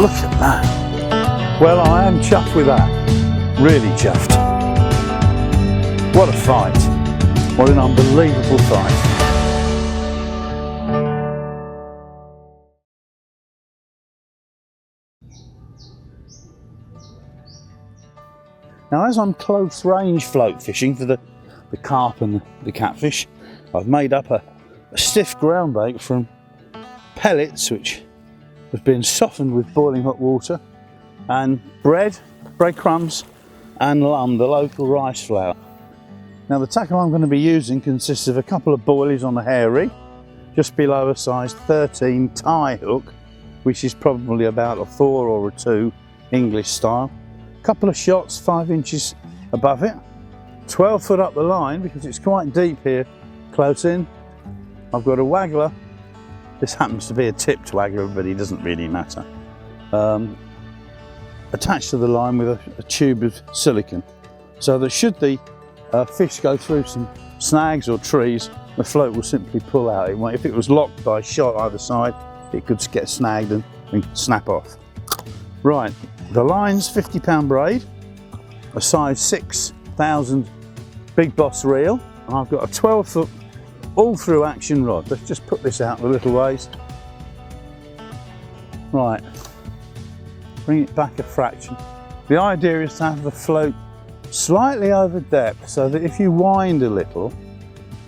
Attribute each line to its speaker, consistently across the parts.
Speaker 1: Look at that. Well, I am chuffed with that. Really chuffed. What a fight. What an unbelievable fight. Now, as I'm close range float fishing for the carp and the catfish, I've made up a stiff ground bait from pellets which have been softened with boiling hot water, and breadcrumbs and lum, the local rice flour. Now, the tackle I'm going to be using consists of a couple of boilies on a hair rig, just below a size 13 tie hook, which is probably about a 4 or a 2 English style. Couple of shots 5 inches above it, 12 foot up the line because it's quite deep here close in. I've got a waggler. This happens to be a tipped waggler, but it doesn't really matter. Attached to the line with a tube of silicone, so that should the fish go through some snags or trees, the float will simply pull out. If it was locked by a shot either side, it could get snagged and snap off. Right. The line's 50-pound braid, a size 6,000 Big Boss reel, and I've got a 12-foot all-through action rod. Let's just put this out a little ways. Right, bring it back a fraction. The idea is to have the float slightly over depth so that if you wind a little,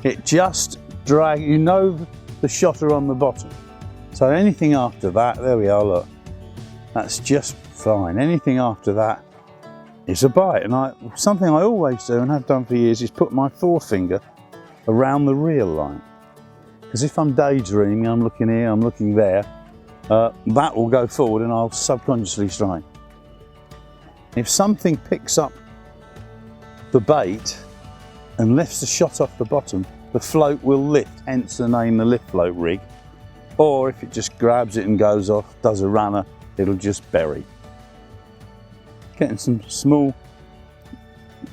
Speaker 1: it just drags, you know the shot are on the bottom. So anything after that, there we are, look, that's just fine. Anything after that is a bite, and something I always do and have done for years is put my forefinger around the reel line, because if I'm daydreaming, I'm looking here, I'm looking there, that will go forward and I'll subconsciously strike. If something picks up the bait and lifts the shot off the bottom, the float will lift, hence the name the lift float rig. Or if it just grabs it and goes off, does a runner, it'll just bury. Getting some small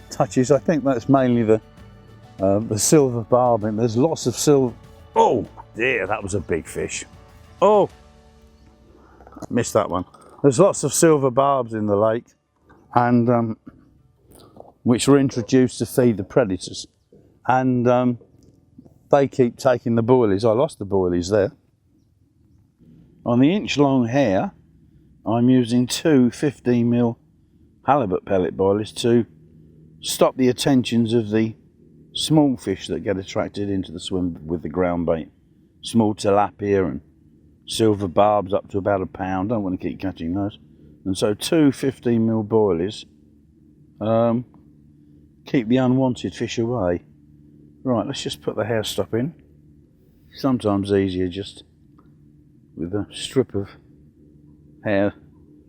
Speaker 1: touches. I think that's mainly the silver barb, and there's lots of silver. Oh dear, that was a big fish. Oh, missed that one. There's lots of silver barbs in the lake, and which were introduced to feed the predators, and they keep taking the boilies. I lost the boilies there. On the inch-long hair, I'm using two 15mm halibut pellet boilies to stop the attentions of the small fish that get attracted into the swim with the ground bait. Small tilapia and silver barbs up to about £1. Don't want to keep catching those. And so two 15mm boilies keep the unwanted fish away. Right, let's just put the hair stop in. Sometimes easier just with a strip of hair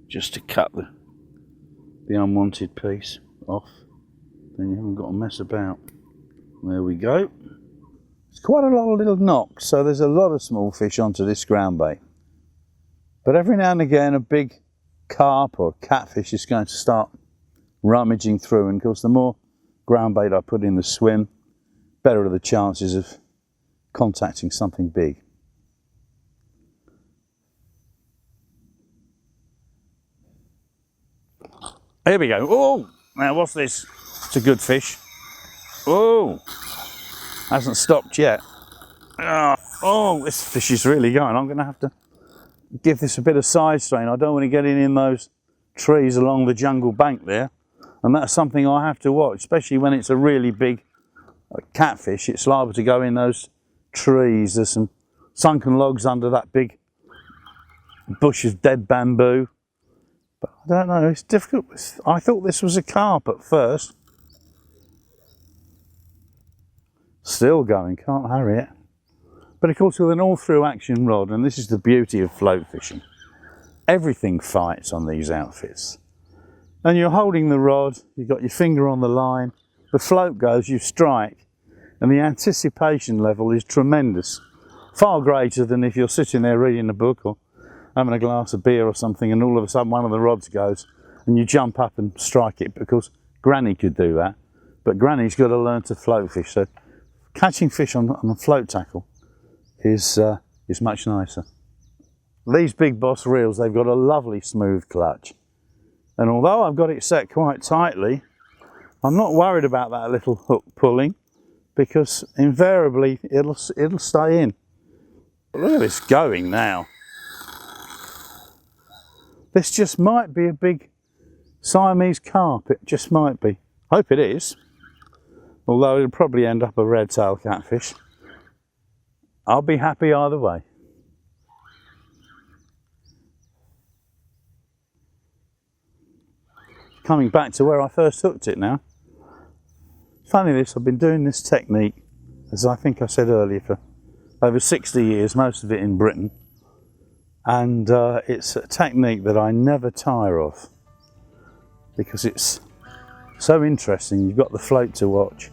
Speaker 1: just to cut the unwanted piece off. Then you haven't got to mess about. There we go. It's quite a lot of little knocks, so there's a lot of small fish onto this ground bait. But every now and again a big carp or catfish is going to start rummaging through, and of course the more ground bait I put in the swim, better are the chances of contacting something big. Here we go. Oh, now what's this? It's a good fish. Oh, hasn't stopped yet. Oh, this fish is really going. I'm going to have to give this a bit of side strain. I don't want to get in those trees along the jungle bank there, and that's something I have to watch, especially when it's a really big catfish. It's liable to go in those trees. There's some sunken logs under that big bush of dead bamboo. But I don't know, it's difficult. I thought this was a carp at first. Still going, can't hurry it. But of course with an all-through action rod, and this is the beauty of float fishing, everything fights on these outfits. And you're holding the rod, you've got your finger on the line, the float goes, you strike, and the anticipation level is tremendous. Far greater than if you're sitting there reading a book or having a glass of beer or something, and all of a sudden one of the rods goes and you jump up and strike it, because Granny could do that, but Granny's got to learn to float fish. So catching fish on a float tackle is much nicer. These Big Boss reels, they've got a lovely smooth clutch. And although I've got it set quite tightly, I'm not worried about that little hook pulling, because invariably it'll stay in. Look at this going now. This just might be a big Siamese Carp, it just might be. Hope it is, although it'll probably end up a red-tailed catfish. I'll be happy either way. Coming back to where I first hooked it now. Funny this, I've been doing this technique, as I think I said earlier, for over 60 years, most of it in Britain. And it's a technique that I never tire of, because it's so interesting. You've got the float to watch.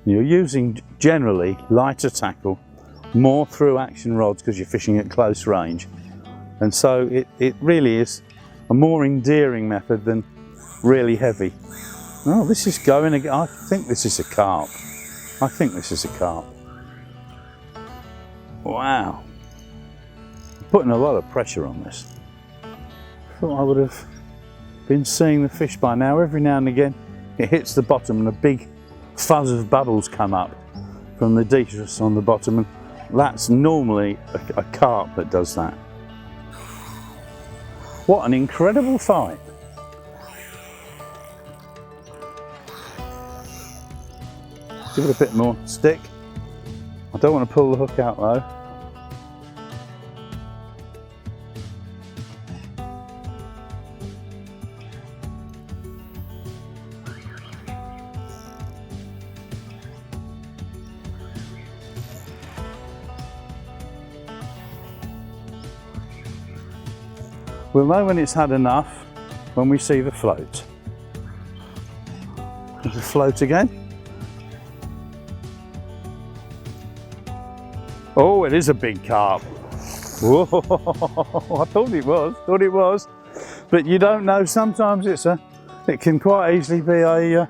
Speaker 1: You're using generally lighter tackle, more through action rods because you're fishing at close range. And so it really is a more endearing method than really heavy. Oh, this is going again. I think this is a carp. I think this is a carp. Wow. I'm putting a lot of pressure on this. I thought I would have been seeing the fish by now. Every now and again it hits the bottom and a big fuzz of bubbles come up from the detritus on the bottom, and that's normally a carp that does that. What an incredible fight. Give it a bit more stick. I don't want to pull the hook out though. We'll know when it's had enough when we see the float. There's the float again. Oh, it is a big carp. Whoa, I thought it was, but you don't know. Sometimes it can quite easily be a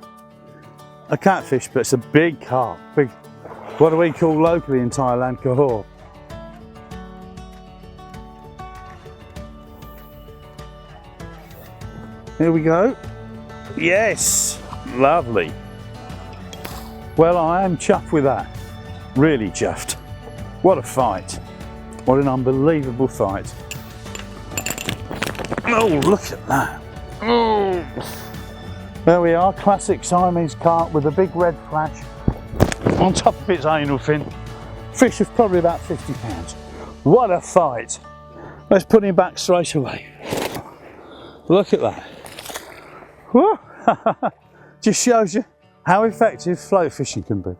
Speaker 1: catfish, but it's a big carp. Big, what do we call locally in Thailand, Coarse. Here we go. Yes, lovely. Well, I am chuffed with that. Really chuffed. What a fight. What an unbelievable fight. Oh, look at that. Oh. There we are, classic Siamese carp with a big red flash on top of its anal fin. Fish of probably about 50 pounds. What a fight. Let's put him back straight away. Look at that. Woo. Just shows you how effective float fishing can be.